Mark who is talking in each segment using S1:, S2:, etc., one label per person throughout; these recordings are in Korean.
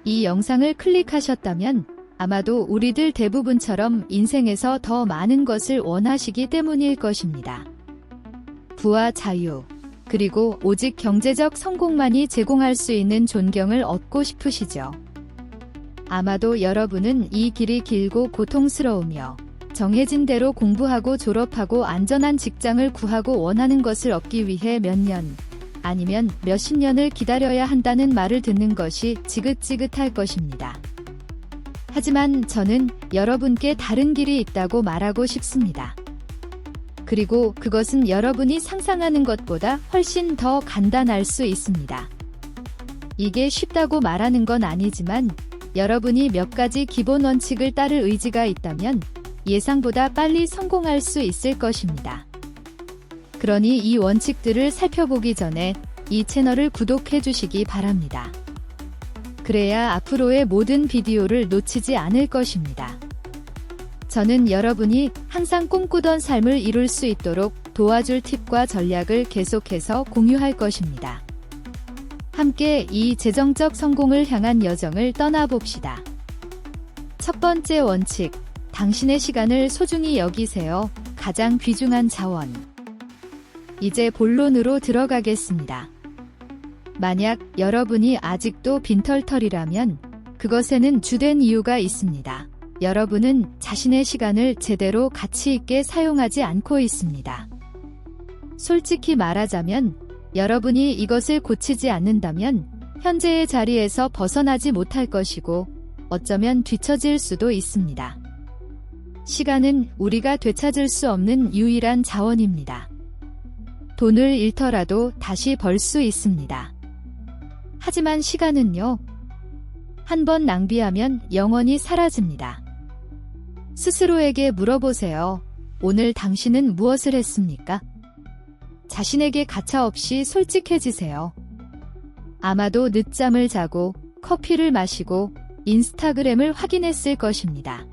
S1: 이 영상을 클릭하셨다면 아마도 우리들 대부분처럼 인생에서 더 많은 것을 원하시기 때문일 것입니다. 부와 자유, 그리고 오직 경제적 성공만이 제공할 수 있는 존경을 얻고 싶으시죠. 아마도 여러분은 이 길이 길고 고통스러우며 정해진 대로 공부하고 졸업하고 안전한 직장을 구하고 원하는 것을 얻기 위해 몇 년, 아니면 몇십 년을 기다려야 한다는 말을 듣는 것이 지긋지긋할 것입니다. 하지만 저는 여러분께 다른 길이 있다고 말하고 싶습니다. 그리고 그것은 여러분이 상상하는 것보다 훨씬 더 간단할 수 있습니다. 이게 쉽다고 말하는 건 아니지만 여러분이 몇 가지 기본 원칙을 따를 의지가 있다면 예상보다 빨리 성공할 수 있을 것입니다. 그러니 이 원칙들을 살펴보기 전에 이 채널을 구독해 주시기 바랍니다. 그래야 앞으로의 모든 비디오를 놓치지 않을 것입니다. 저는 여러분이 항상 꿈꾸던 삶을 이룰 수 있도록 도와줄 팁과 전략을 계속해서 공유할 것입니다. 함께 이 재정적 성공을 향한 여정을 떠나봅시다. 첫 번째 원칙, 당신의 시간을 소중히 여기세요. 가장 귀중한 자원. 이제 본론으로 들어가겠습니다. 만약 여러분이 아직도 빈털터리라면 그것에는 주된 이유가 있습니다. 여러분은 자신의 시간을 제대로 가치 있게 사용하지 않고 있습니다. 솔직히 말하자면 여러분이 이것을 고치지 않는다면 현재의 자리에서 벗어나지 못할 것이고 어쩌면 뒤처질 수도 있습니다. 시간은 우리가 되찾을 수 없는 유일한 자원입니다. 돈을 잃더라도 다시 벌 수 있습니다. 하지만 시간은요, 한 번 낭비하면 영원히 사라집니다. 스스로에게 물어보세요. 오늘 당신은 무엇을 했습니까? 자신에게 가차없이 솔직해지세요. 아마도 늦잠을 자고 커피를 마시고 인스타그램을 확인했을 것입니다.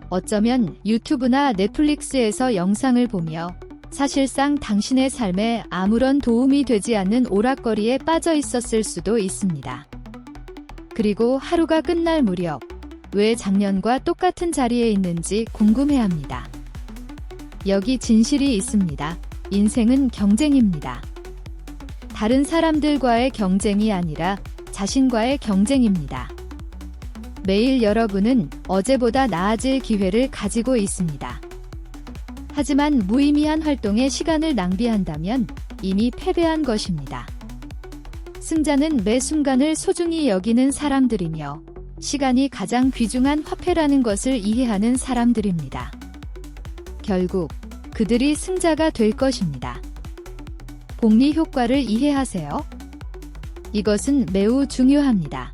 S1: 어쩌면 유튜브나 넷플릭스에서 영상을 보며 사실상 당신의 삶에 아무런 도움이 되지 않는 오락거리에 빠져 있었을 수도 있습니다. 그리고 하루가 끝날 무렵 왜 작년과 똑같은 자리에 있는지 궁금해합니다. 여기 진실이 있습니다. 인생은 경쟁입니다. 다른 사람들과의 경쟁이 아니라 자신과의 경쟁입니다. 매일 여러분은 어제보다 나아질 기회를 가지고 있습니다. 하지만 무의미한 활동에 시간을 낭비한다면 이미 패배한 것입니다. 승자는 매 순간을 소중히 여기는 사람들이며 시간이 가장 귀중한 화폐라는 것을 이해하는 사람들입니다. 결국 그들이 승자가 될 것입니다. 복리 효과를 이해하세요? 이것은 매우 중요합니다.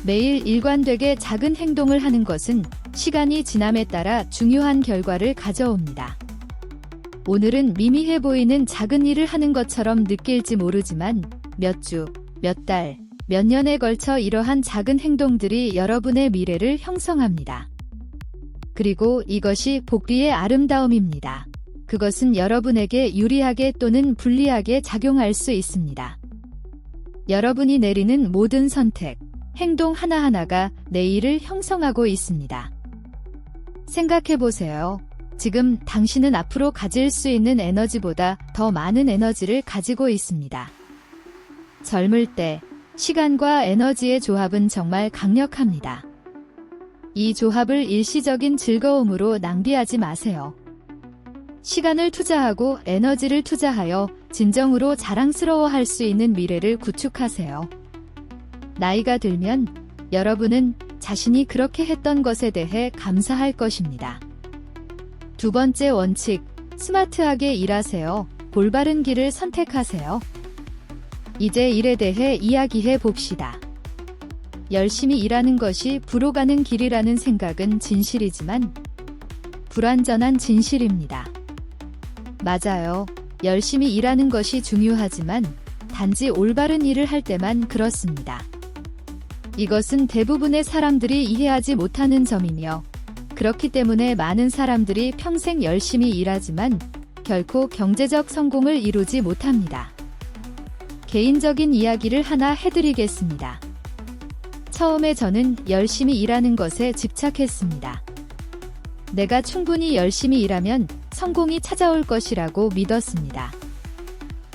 S1: 매일 일관되게 작은 행동을 하는 것은 시간이 지남에 따라 중요한 결과를 가져옵니다. 오늘은 미미해 보이는 작은 일을 하는 것처럼 느낄지 모르지만 몇 주, 몇 달, 몇 년에 걸쳐 이러한 작은 행동들이 여러분의 미래를 형성합니다. 그리고 이것이 복리의 아름다움입니다. 그것은 여러분에게 유리하게 또는 불리하게 작용할 수 있습니다. 여러분이 내리는 모든 선택, 행동 하나하나가 내일을 형성하고 있습니다. 생각해보세요. 지금 당신은 앞으로 가질 수 있는 에너지보다 더 많은 에너지를 가지고 있습니다. 젊을 때 시간과 에너지의 조합은 정말 강력합니다. 이 조합을 일시적인 즐거움으로 낭비하지 마세요. 시간을 투자하고 에너지를 투자하여 진정으로 자랑스러워할 수 있는 미래를 구축하세요. 나이가 들면 여러분은 자신이 그렇게 했던 것에 대해 감사할 것입니다. 두 번째 원칙, 스마트하게 일하세요. 올바른 길을 선택하세요. 이제 일에 대해 이야기해 봅시다. 열심히 일하는 것이 부로 가는 길이라는 생각은 진실이지만 불완전한 진실입니다. 맞아요. 열심히 일하는 것이 중요하지만 단지 올바른 일을 할 때만 그렇습니다. 이것은 대부분의 사람들이 이해하지 못하는 점이며 그렇기 때문에 많은 사람들이 평생 열심히 일하지만 결코 경제적 성공을 이루지 못합니다. 개인적인 이야기를 하나 해드리겠습니다. 처음에 저는 열심히 일하는 것에 집착했습니다. 내가 충분히 열심히 일하면 성공이 찾아올 것이라고 믿었습니다.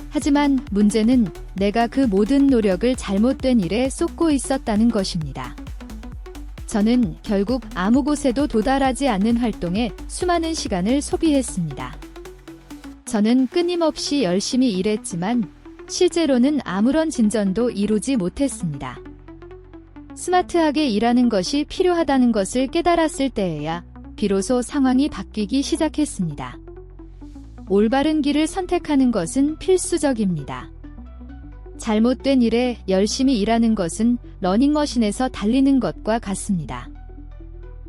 S1: 하지만 문제는 내가 그 모든 노력을 잘못된 일에 쏟고 있었다는 것입니다. 저는 결국 아무 곳에도 도달하지 않는 활동에 수많은 시간을 소비했습니다. 저는 끊임없이 열심히 일했지만 실제로는 아무런 진전도 이루지 못했습니다. 스마트하게 일하는 것이 필요하다는 것을 깨달았을 때에야 비로소 상황이 바뀌기 시작했습니다. 올바른 길을 선택하는 것은 필수적입니다. 잘못된 일에 열심히 일하는 것은 러닝머신에서 달리는 것과 같습니다.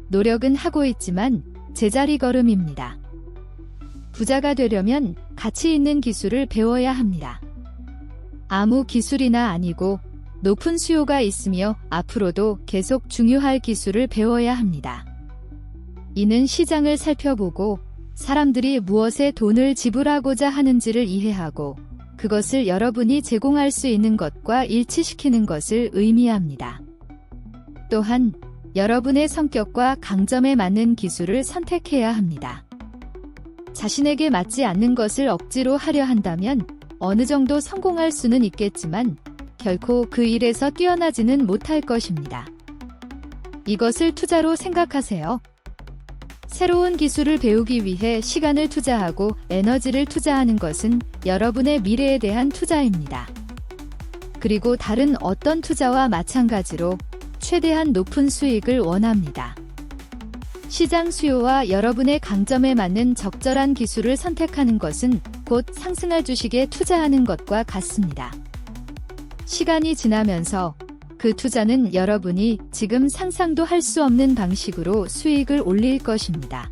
S1: 노력은 하고 있지만 제자리 걸음입니다. 부자가 되려면 가치 있는 기술을 배워야 합니다. 아무 기술이나 아니고 높은 수요가 있으며 앞으로도 계속 중요할 기술을 배워야 합니다. 이는 시장을 살펴보고 사람들이 무엇에 돈을 지불하고자 하는지를 이해하고 그것을 여러분이 제공할 수 있는 것과 일치시키는 것을 의미합니다. 또한 여러분의 성격과 강점에 맞는 기술을 선택해야 합니다. 자신에게 맞지 않는 것을 억지로 하려 한다면 어느 정도 성공할 수는 있겠지만 결코 그 일에서 뛰어나지는 못할 것입니다. 이것을 투자로 생각하세요. 새로운 기술을 배우기 위해 시간을 투자하고 에너지를 투자하는 것은 여러분의 미래에 대한 투자입니다. 그리고 다른 어떤 투자와 마찬가지로 최대한 높은 수익을 원합니다. 시장 수요와 여러분의 강점에 맞는 적절한 기술을 선택하는 것은 곧 상승할 주식에 투자하는 것과 같습니다. 시간이 지나면서 그 투자는 여러분이 지금 상상도 할 수 없는 방식으로 수익을 올릴 것입니다.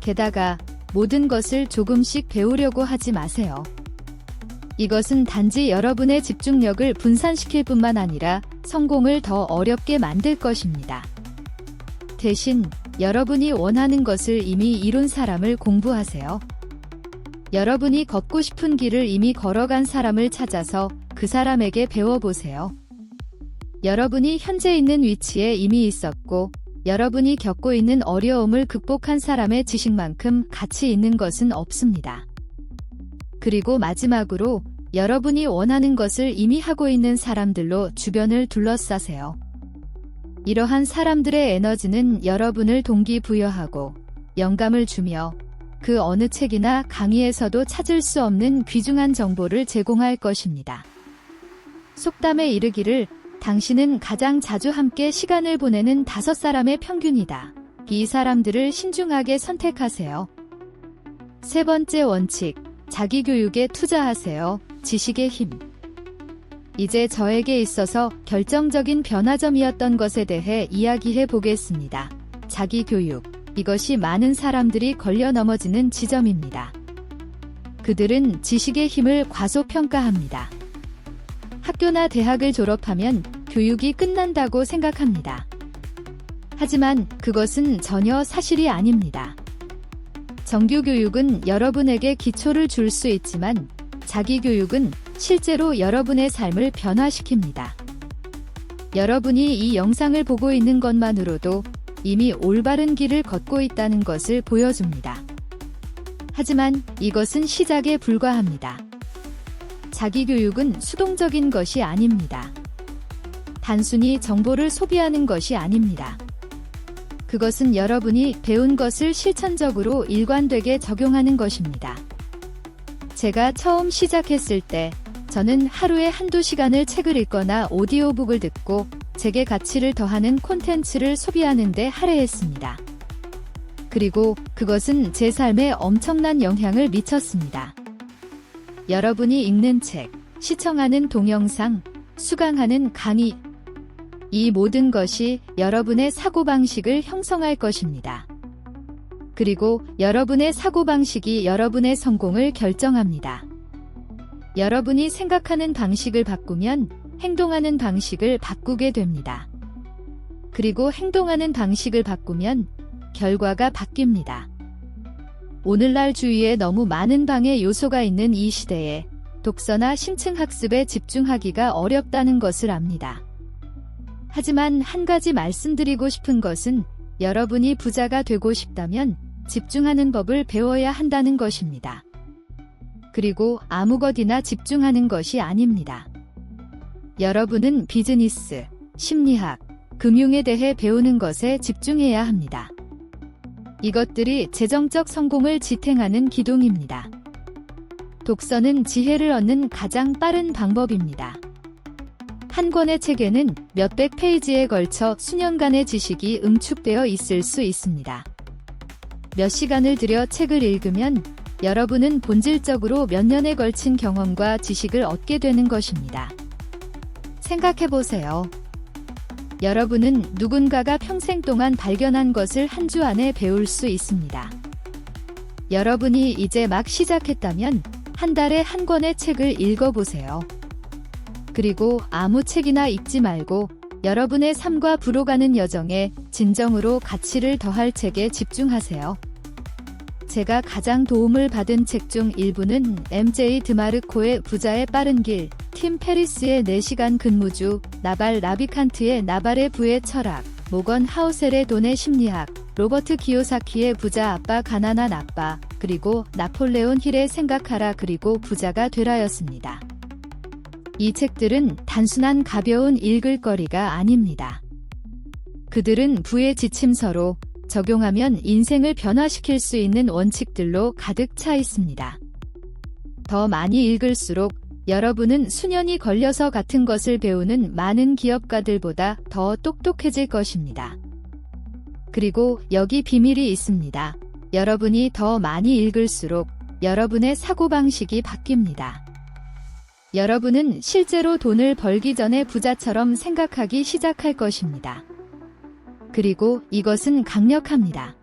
S1: 게다가 모든 것을 조금씩 배우려고 하지 마세요. 이것은 단지 여러분의 집중력을 분산시킬 뿐만 아니라 성공을 더 어렵게 만들 것입니다. 대신 여러분이 원하는 것을 이미 이룬 사람을 공부하세요. 여러분이 걷고 싶은 길을 이미 걸어간 사람을 찾아서 그 사람에게 배워보세요. 여러분이 현재 있는 위치에 이미 있었고 여러분이 겪고 있는 어려움을 극복한 사람의 지식만큼 가치 있는 것은 없습니다. 그리고 마지막으로 여러분이 원하는 것을 이미 하고 있는 사람들로 주변을 둘러싸세요. 이러한 사람들의 에너지는 여러분을 동기부여하고 영감을 주며 그 어느 책이나 강의에서도 찾을 수 없는 귀중한 정보를 제공할 것입니다. 속담에 이르기를 당신은 가장 자주 함께 시간을 보내는 5사람의 평균이다. 이 사람들을 신중하게 선택하세요. 세 번째 원칙, 자기교육에 투자하세요. 지식의 힘. 이제 저에게 있어서 결정적인 변화점이었던 것에 대해 이야기해 보겠습니다. 자기교육. 이것이 많은 사람들이 걸려 넘어지는 지점입니다. 그들은 지식의 힘을 과소평가합니다. 학교나 대학을 졸업하면 교육이 끝난다고 생각합니다. 하지만 그것은 전혀 사실이 아닙니다. 정규교육은 여러분에게 기초를 줄 수 있지만 자기교육은 실제로 여러분의 삶을 변화시킵니다. 여러분이 이 영상을 보고 있는 것만으로도 이미 올바른 길을 걷고 있다는 것을 보여줍니다. 하지만 이것은 시작에 불과합니다. 자기교육은 수동적인 것이 아닙니다. 단순히 정보를 소비하는 것이 아닙니다. 그것은 여러분이 배운 것을 실천적으로 일관되게 적용하는 것입니다. 제가 처음 시작했을 때 저는 하루에 한두 시간을 책을 읽거나 오디오북을 듣고 제게 가치를 더하는 콘텐츠를 소비하는 데 할애했습니다. 그리고 그것은 제 삶에 엄청난 영향을 미쳤습니다. 여러분이 읽는 책, 시청하는 동영상, 수강하는 강의, 이 모든 것이 여러분의 사고방식을 형성할 것입니다. 그리고 여러분의 사고방식이 여러분의 성공을 결정합니다. 여러분이 생각하는 방식을 바꾸면 행동하는 방식을 바꾸게 됩니다. 그리고 행동하는 방식을 바꾸면 결과가 바뀝니다. 오늘날 주위에 너무 많은 방해 요소가 있는 이 시대에 독서나 심층학습에 집중하기가 어렵다는 것을 압니다. 하지만 한 가지 말씀드리고 싶은 것은 여러분이 부자가 되고 싶다면 집중하는 법을 배워야 한다는 것입니다. 그리고 아무 것이나 집중하는 것이 아닙니다. 여러분은 비즈니스, 심리학, 금융에 대해 배우는 것에 집중해야 합니다. 이것들이 재정적 성공을 지탱하는 기둥입니다. 독서는 지혜를 얻는 가장 빠른 방법입니다. 한 권의 책에는 몇백 페이지에 걸쳐 수년간의 지식이 응축되어 있을 수 있습니다. 몇 시간을 들여 책을 읽으면 여러분은 본질적으로 몇 년에 걸친 경험과 지식을 얻게 되는 것입니다. 생각해보세요. 여러분은 누군가가 평생 동안 발견한 것을 한 주 안에 배울 수 있습니다. 여러분이 이제 막 시작했다면 한 달에 한 권의 책을 읽어보세요. 그리고 아무 책이나 읽지 말고 여러분의 삶과 불어가는 여정에 진정으로 가치를 더할 책에 집중하세요. 제가 가장 도움을 받은 책 중 일부는 MJ 드마르코의 부자의 빠른 길, 팀 페리스의 4시간 근무주, 나발 라비칸트의 나발의 부의 철학, 모건 하우셀의 돈의 심리학, 로버트 기요사키의 부자 아빠 가난한 아빠, 그리고 나폴레온 힐의 생각하라 그리고 부자가 되라였습니다. 이 책들은 단순한 가벼운 읽을 거리가 아닙니다. 그들은 부의 지침서로 적용하면 인생을 변화시킬 수 있는 원칙들로 가득 차 있습니다. 더 많이 읽을수록 여러분은 수년이 걸려서 같은 것을 배우는 많은 기업가들보다 더 똑똑해질 것입니다. 그리고 여기 비밀이 있습니다. 여러분이 더 많이 읽을수록 여러분의 사고방식이 바뀝니다. 여러분은 실제로 돈을 벌기 전에 부자처럼 생각하기 시작할 것입니다. 그리고 이것은 강력합니다.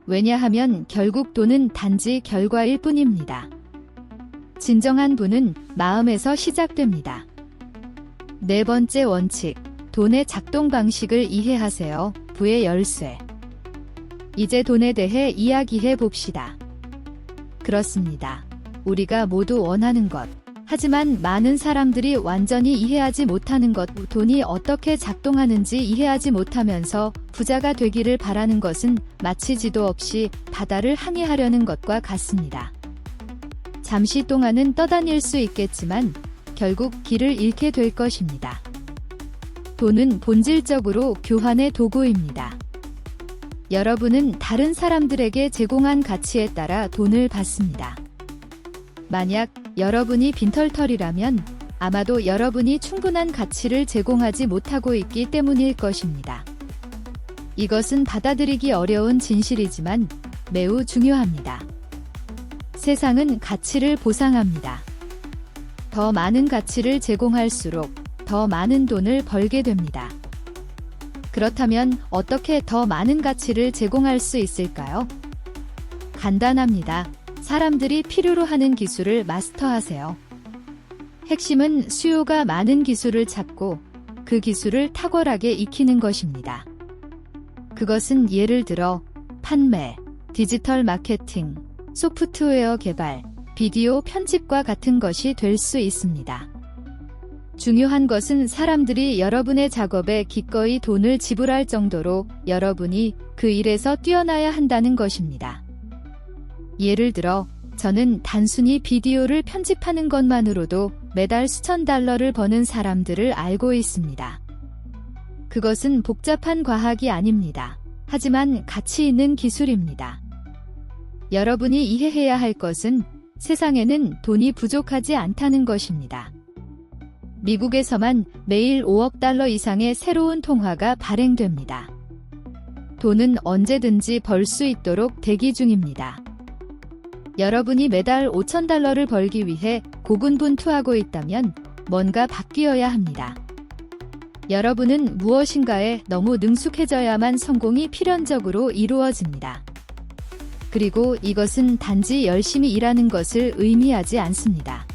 S1: 왜냐하면 결국 돈은 단지 결과일 뿐입니다. 진정한 부는 마음에서 시작됩니다. 네 번째 원칙, 돈의 작동 방식을 이해하세요. 부의 열쇠. 이제 돈에 대해 이야기해 봅시다. 그렇습니다. 우리가 모두 원하는 것. 하지만 많은 사람들이 완전히 이해하지 못하는 것, 돈이 어떻게 작동하는지 이해하지 못하면서 부자가 되기를 바라는 것은 마치 지도 없이 바다를 항해하려는 것과 같습니다. 잠시 동안은 떠다닐 수 있겠지만 결국 길을 잃게 될 것입니다. 돈은 본질적으로 교환의 도구입니다. 여러분은 다른 사람들에게 제공한 가치에 따라 돈을 받습니다. 만약 여러분이 빈털터리라면 아마도 여러분이 충분한 가치를 제공하지 못하고 있기 때문일 것입니다. 이것은 받아들이기 어려운 진실이지만 매우 중요합니다. 세상은 가치를 보상합니다. 더 많은 가치를 제공할수록 더 많은 돈을 벌게 됩니다. 그렇다면 어떻게 더 많은 가치를 제공할 수 있을까요? 간단합니다. 사람들이 필요로 하는 기술을 마스터하세요. 핵심은 수요가 많은 기술을 찾고 그 기술을 탁월하게 익히는 것입니다. 그것은 예를 들어 판매, 디지털 마케팅, 소프트웨어 개발, 비디오 편집과 같은 것이 될 수 있습니다. 중요한 것은 사람들이 여러분의 작업에 기꺼이 돈을 지불할 정도로 여러분이 그 일에서 뛰어나야 한다는 것입니다. 예를 들어, 저는 단순히 비디오를 편집하는 것만으로도 매달 수천 달러를 버는 사람들을 알고 있습니다. 그것은 복잡한 과학이 아닙니다. 하지만 가치 있는 기술입니다. 여러분이 이해해야 할 것은 세상에는 돈이 부족하지 않다는 것입니다. 미국에서만 매일 5억 달러 이상의 새로운 통화가 발행됩니다. 돈은 언제든지 벌 수 있도록 대기 중입니다. 여러분이 매달 5천 달러를 벌기 위해 고군분투하고 있다면 뭔가 바뀌어야 합니다. 여러분은 무엇인가에 너무 능숙해져야만 성공이 필연적으로 이루어집니다. 그리고 이것은 단지 열심히 일하는 것을 의미하지 않습니다.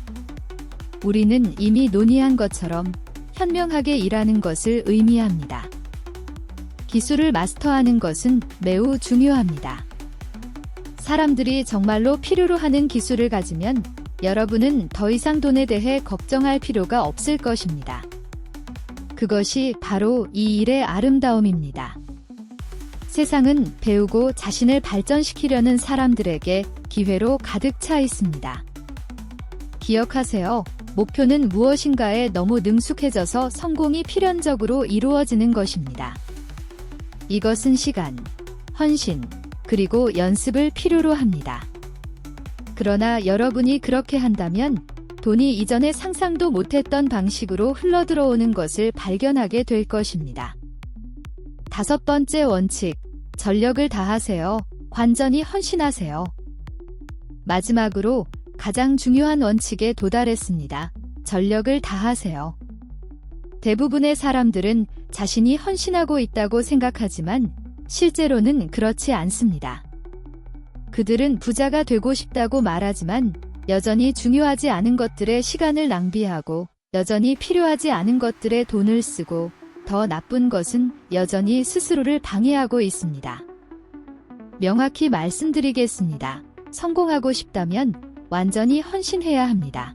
S1: 우리는 이미 논의한 것처럼 현명하게 일하는 것을 의미합니다. 기술을 마스터하는 것은 매우 중요합니다. 사람들이 정말로 필요로 하는 기술을 가지면 여러분은 더 이상 돈에 대해 걱정할 필요가 없을 것입니다. 그것이 바로 이 일의 아름다움입니다. 세상은 배우고 자신을 발전시키려는 사람들에게 기회로 가득 차 있습니다. 기억하세요. 목표는 무엇인가에 너무 능숙해져서 성공이 필연적으로 이루어지는 것입니다. 이것은 시간, 헌신, 그리고 연습을 필요로 합니다. 그러나 여러분이 그렇게 한다면 돈이 이전에 상상도 못했던 방식으로 흘러들어오는 것을 발견하게 될 것입니다. 5번째 원칙, 전력을 다하세요. 완전히 헌신하세요. 마지막으로 가장 중요한 원칙에 도달했습니다. 전력을 다하세요. 대부분의 사람들은 자신이 헌신하고 있다고 생각하지만 실제로는 그렇지 않습니다. 그들은 부자가 되고 싶다고 말하지만 여전히 중요하지 않은 것들에 시간을 낭비하고 여전히 필요하지 않은 것들에 돈을 쓰고 더 나쁜 것은 여전히 스스로를 방해하고 있습니다. 명확히 말씀드리겠습니다. 성공하고 싶다면 완전히 헌신해야 합니다.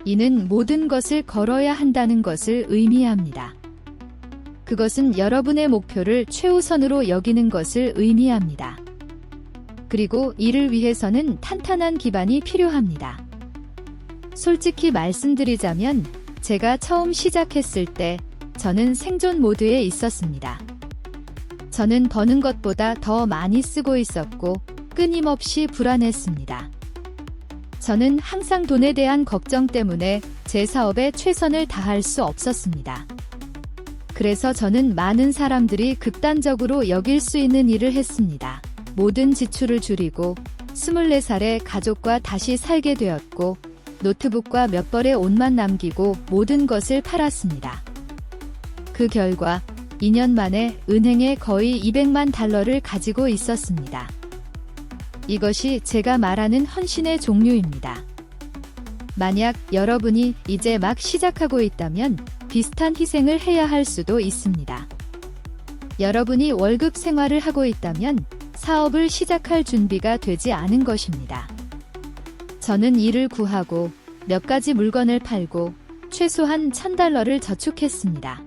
S1: 이는 모든 것을 걸어야 한다는 것을 의미합니다. 그것은 여러분의 목표를 최우선으로 여기는 것을 의미합니다. 그리고 이를 위해서는 탄탄한 기반이 필요합니다. 솔직히 말씀드리자면 제가 처음 시작했을 때 저는 생존 모드에 있었습니다. 저는 버는 것보다 더 많이 쓰고 있었고 끊임없이 불안했습니다. 저는 항상 돈에 대한 걱정 때문에 제 사업에 최선을 다할 수 없었습니다. 그래서 저는 많은 사람들이 극단적으로 여길 수 있는 일을 했습니다. 모든 지출을 줄이고 24살에 가족과 다시 살게 되었고 노트북과 몇 벌의 옷만 남기고 모든 것을 팔았습니다. 그 결과 2년 만에 은행에 거의 200만 달러를 가지고 있었습니다. 이것이 제가 말하는 헌신의 종류입니다. 만약 여러분이 이제 막 시작하고 있다면 비슷한 희생을 해야 할 수도 있습니다. 여러분이 월급 생활을 하고 있다면 사업을 시작할 준비가 되지 않은 것입니다. 저는 일을 구하고 몇 가지 물건을 팔고 최소한 $1000를 저축했습니다.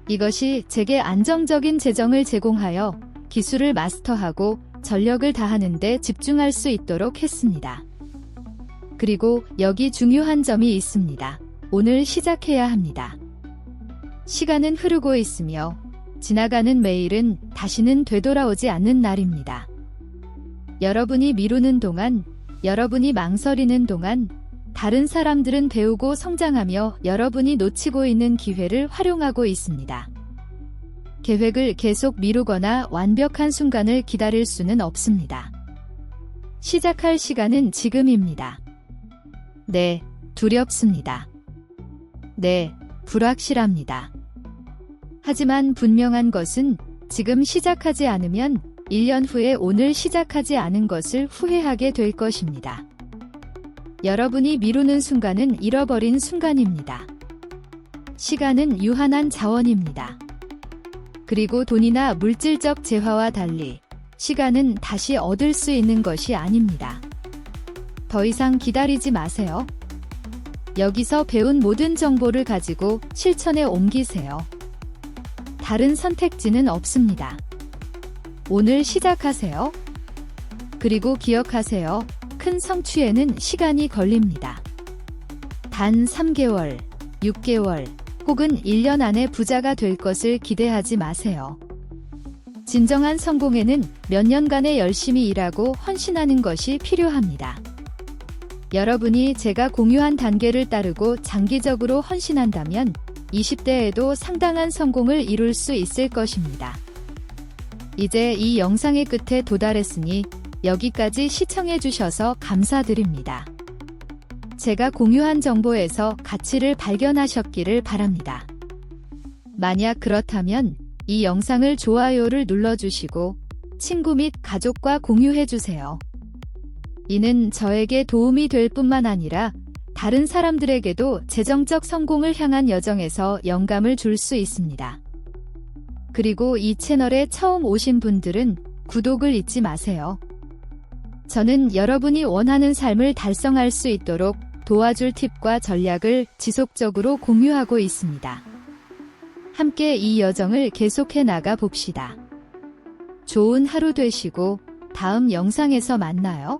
S1: 이것이 제게 안정적인 재정을 제공하여 기술을 마스터하고 전력을 다하는 데 집중할 수 있도록 했습니다. 그리고 여기 중요한 점이 있습니다. 오늘 시작해야 합니다. 시간은 흐르고 있으며 지나가는 매일은 다시는 되돌아오지 않는 날입니다. 여러분이 미루는 동안, 여러분이 망설이는 동안 다른 사람들은 배우고 성장하며 여러분이 놓치고 있는 기회를 활용하고 있습니다. 계획을 계속 미루거나 완벽한 순간을 기다릴 수는 없습니다. 시작할 시간은 지금입니다. 네, 두렵습니다. 네, 불확실합니다. 하지만 분명한 것은 지금 시작하지 않으면 1년 후에 오늘 시작하지 않은 것을 후회하게 될 것입니다. 여러분이 미루는 순간은 잃어버린 순간입니다. 시간은 유한한 자원입니다. 그리고 돈이나 물질적 재화와 달리 시간은 다시 얻을 수 있는 것이 아닙니다. 더 이상 기다리지 마세요. 여기서 배운 모든 정보를 가지고 실천에 옮기세요. 다른 선택지는 없습니다. 오늘 시작하세요. 그리고 기억하세요. 큰 성취에는 시간이 걸립니다. 단 3개월, 6개월, 혹은 1년 안에 부자가 될 것을 기대하지 마세요. 진정한 성공에는 몇 년간의 열심히 일하고 헌신하는 것이 필요합니다. 여러분이 제가 공유한 단계를 따르고 장기적으로 헌신한다면 20대에도 상당한 성공을 이룰 수 있을 것입니다. 이제 이 영상의 끝에 도달했으니 여기까지 시청해주셔서 감사드립니다. 제가 공유한 정보에서 가치를 발견하셨기를 바랍니다. 만약 그렇다면 이 영상을 좋아요를 눌러주시고 친구 및 가족과 공유해주세요. 이는 저에게 도움이 될 뿐만 아니라 다른 사람들에게도 재정적 성공을 향한 여정에서 영감을 줄 수 있습니다. 그리고 이 채널에 처음 오신 분들은 구독을 잊지 마세요. 저는 여러분이 원하는 삶을 달성할 수 있도록 도와줄 팁과 전략을 지속적으로 공유하고 있습니다. 함께 이 여정을 계속해 나가 봅시다. 좋은 하루 되시고 다음 영상에서 만나요.